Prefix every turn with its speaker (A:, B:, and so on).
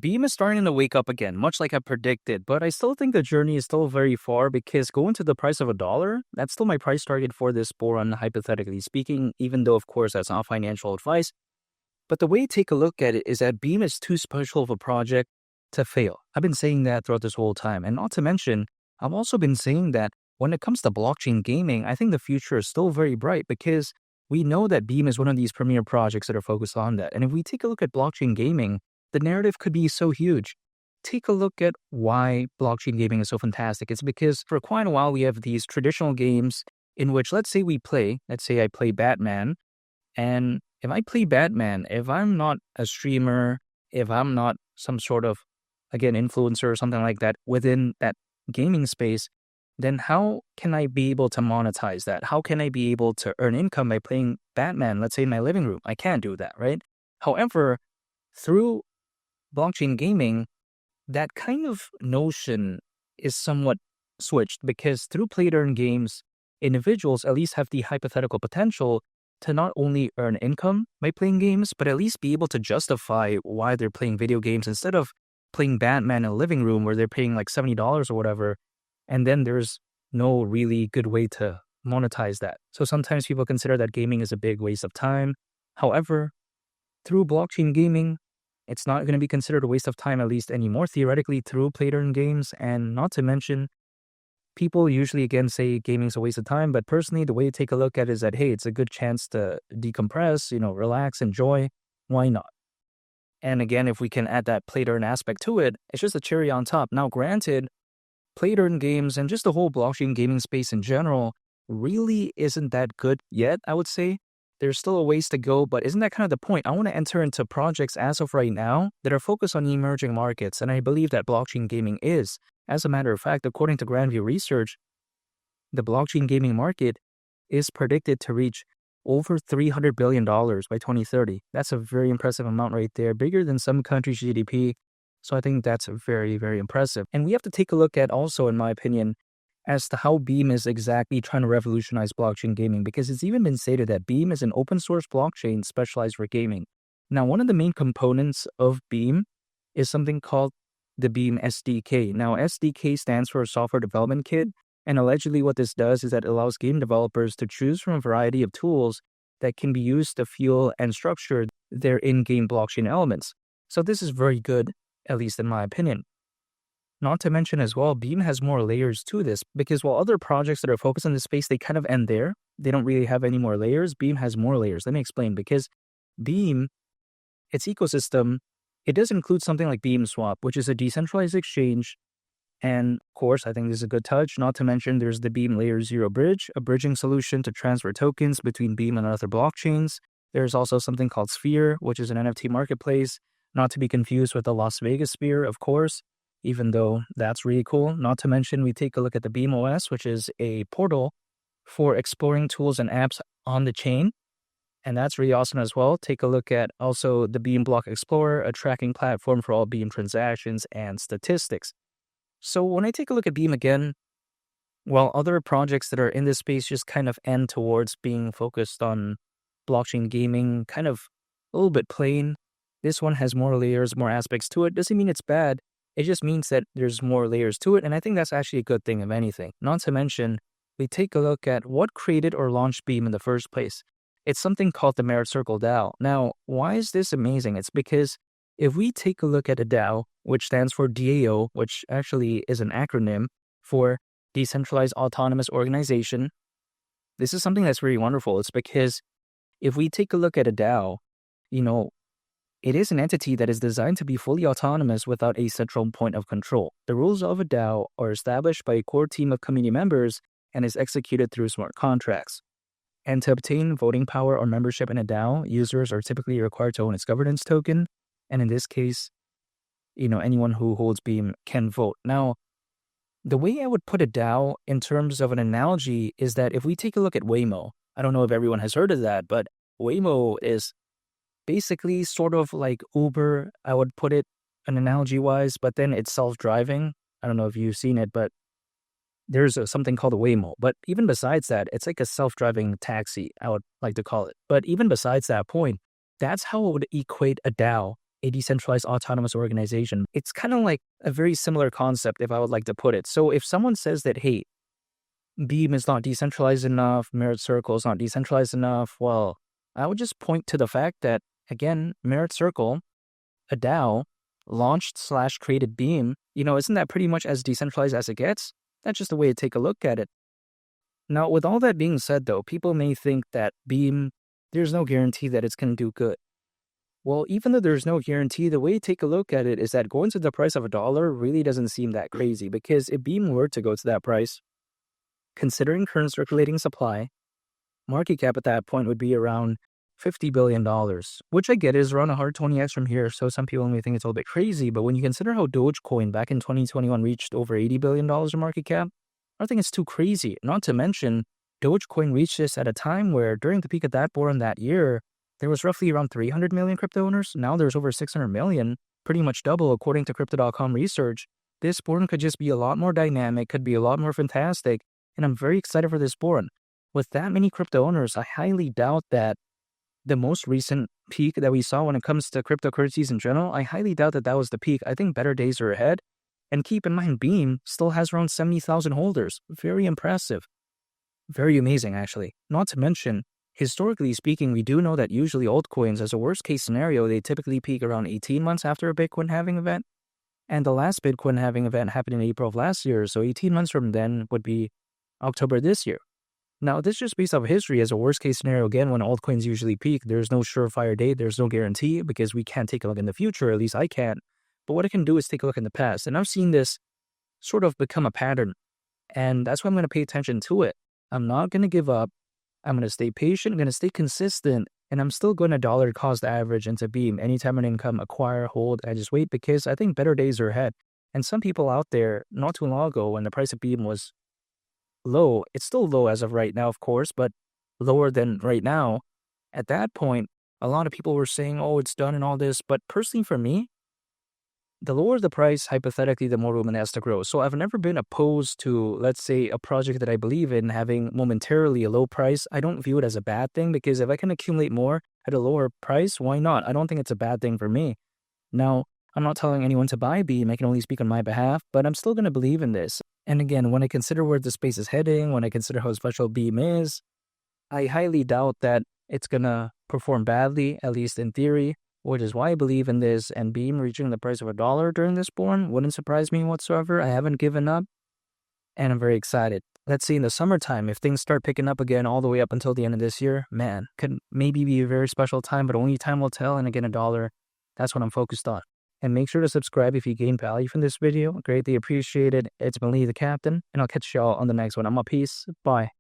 A: Beam is starting to wake up again, much like I predicted, but I still think the journey is still very far because going to the price of $1, that's still my price target for this bull run, hypothetically speaking, even though, of course, that's not financial advice. But the way to take a look at it is that Beam is too special of a project to fail. I've been saying that throughout this whole time. And not to mention, I've also been saying that when it comes to blockchain gaming, I think the future is still very bright because we know that Beam is one of these premier projects that are focused on that. And if we take a look at blockchain gaming, the narrative could be so huge. Take a look at why blockchain gaming is so fantastic. It's because for quite a while, we have these traditional games in which, let's say I play Batman, and if I play Batman, if I'm not a streamer, if I'm not some sort of, again, influencer or something like that within that gaming space, then how can I be able to monetize that? How can I be able to earn income by playing Batman, let's say in my living room? I can't do that, right? However, through blockchain gaming, that kind of notion is somewhat switched because through play to earn games, individuals at least have the hypothetical potential to not only earn income by playing games, but at least be able to justify why they're playing video games instead of playing Batman in a living room where they're paying like $70 or whatever. And then there's no really good way to monetize that. So sometimes people consider that gaming is a big waste of time. However, through blockchain gaming, it's not going to be considered a waste of time, at least anymore, theoretically, through play to earn games. And not to mention, people usually, again, say gaming is a waste of time. But personally, the way to take a look at it is that, hey, it's a good chance to decompress, relax, enjoy. Why not? And again, if we can add that play to earn aspect to it, it's just a cherry on top. Now, granted, play to earn games and just the whole blockchain gaming space in general really isn't that good yet, I would say. There's still a ways to go, but isn't that kind of the point? I want to enter into projects as of right now that are focused on emerging markets, and I believe that blockchain gaming is. As a matter of fact, according to Grandview Research, the blockchain gaming market is predicted to reach over $300 billion by 2030. That's a very impressive amount right there, bigger than some countries' GDP. So I think that's very, very impressive. And we have to take a look at also, in my opinion, as to how Beam is exactly trying to revolutionize blockchain gaming, because it's even been stated that Beam is an open source blockchain specialized for gaming. Now, one of the main components of Beam is something called the Beam SDK. Now, SDK stands for Software Development Kit, and allegedly what this does is that it allows game developers to choose from a variety of tools that can be used to fuel and structure their in-game blockchain elements. So this is very good, at least in my opinion. Not to mention as well, Beam has more layers to this because while other projects that are focused on this space, they kind of end there. They don't really have any more layers. Beam has more layers. Let me explain. Because Beam, its ecosystem, it does include something like Beam Swap, which is a decentralized exchange. And of course, I think this is a good touch. Not to mention there's the Beam Layer 0 bridge, a bridging solution to transfer tokens between Beam and other blockchains. There's also something called Sphere, which is an NFT marketplace, not to be confused with the Las Vegas Sphere, of course, even though that's really cool. Not to mention, we take a look at the Beam OS, which is a portal for exploring tools and apps on the chain. And that's really awesome as well. Take a look at also the Beam Block Explorer, a tracking platform for all Beam transactions and statistics. So when I take a look at Beam again, while other projects that are in this space just kind of end towards being focused on blockchain gaming, kind of a little bit plain, this one has more layers, more aspects to it. Doesn't mean it's bad. It just means that there's more layers to it, and I think that's actually a good thing, if anything. Not to mention, we take a look at what created or launched Beam in the first place. It's something called the Merit Circle DAO. Now, why is this amazing? It's because if we take a look at a DAO, which stands for DAO, which actually is an acronym for Decentralized Autonomous Organization, this is something that's really wonderful. It's because if we take a look at a DAO, it is an entity that is designed to be fully autonomous without a central point of control. The rules of a DAO are established by a core team of community members and is executed through smart contracts. And to obtain voting power or membership in a DAO, users are typically required to own its governance token. And in this case, anyone who holds Beam can vote. Now, the way I would put a DAO in terms of an analogy is that if we take a look at Waymo, I don't know if everyone has heard of that, but Waymo is basically sort of like Uber, I would put it an analogy-wise, but then it's self-driving. I don't know if you've seen it, but there's something called a Waymo. But even besides that, it's like a self-driving taxi, I would like to call it. But even besides that point, that's how I would equate a DAO a decentralized autonomous organization. It's kind of like a very similar concept, if I would like to put it. So if someone says that, hey, Beam is not decentralized enough, Merit Circle is not decentralized enough, well, I would just point to the fact that, again, Merit Circle, a DAO, launched/created Beam, isn't that pretty much as decentralized as it gets? That's just the way to take a look at it. Now, with all that being said, though, people may think that Beam, there's no guarantee that it's going to do good. Well, even though there's no guarantee, the way to take a look at it is that going to the price of $1 really doesn't seem that crazy, because if Beam were to go to that price, considering current circulating supply, market cap at that point would be around $50 billion, which I get is around 120x from here, so some people may think it's a little bit crazy, but when you consider how Dogecoin back in 2021 reached over $80 billion in market cap, I think it's too crazy. Not to mention, Dogecoin reached this at a time where during the peak of that board in that year, there was roughly around 300 million crypto owners. Now there's over 600 million, pretty much double according to Crypto.com research. This board could just be a lot more dynamic, could be a lot more fantastic, and I'm very excited for this board. With that many crypto owners, I highly doubt that the most recent peak that we saw when it comes to cryptocurrencies in general, I highly doubt that that was the peak. I think better days are ahead. And keep in mind, Beam still has around 70,000 holders. Very impressive. Very amazing, actually. Not to mention, historically speaking, we do know that usually altcoins, as a worst case scenario, they typically peak around 18 months after a Bitcoin halving event. And the last Bitcoin halving event happened in April of last year, so 18 months from then would be October this year. Now, this is just based off history. As a worst case scenario, again, when altcoins usually peak, there's no surefire date, there's no guarantee, because we can't take a look in the future, at least I can't. But what I can do is take a look in the past, and I've seen this sort of become a pattern, and that's why I'm going to pay attention to it. I'm not going to give up. I'm going to stay patient, I'm going to stay consistent, and I'm still going to dollar cost average into Beam. Anytime an income, acquire, hold, I just wait, because I think better days are ahead. And some people out there, not too long ago, when the price of Beam was low, it's still low as of right now, of course, but lower than right now. At that point, a lot of people were saying, oh, it's done and all this. But personally for me, the lower the price, hypothetically, the more room it has to grow. So I've never been opposed to, let's say, a project that I believe in having momentarily a low price. I don't view it as a bad thing, because if I can accumulate more at a lower price, why not? I don't think it's a bad thing for me. Now, I'm not telling anyone to buy Beam. I can only speak on my behalf, but I'm still going to believe in this. And again, when I consider where the space is heading, when I consider how special Beam is, I highly doubt that it's going to perform badly, at least in theory, which is why I believe in this. And Beam reaching the price of $1 during this board wouldn't surprise me whatsoever. I haven't given up, and I'm very excited. Let's see in the summertime, if things start picking up again all the way up until the end of this year, man, could maybe be a very special time, but only time will tell. And again, $1, that's what I'm focused on. And make sure to subscribe if you gained value from this video. Greatly appreciated. It's been Lee the Captain, and I'll catch y'all on the next one. I'm a peace. Bye.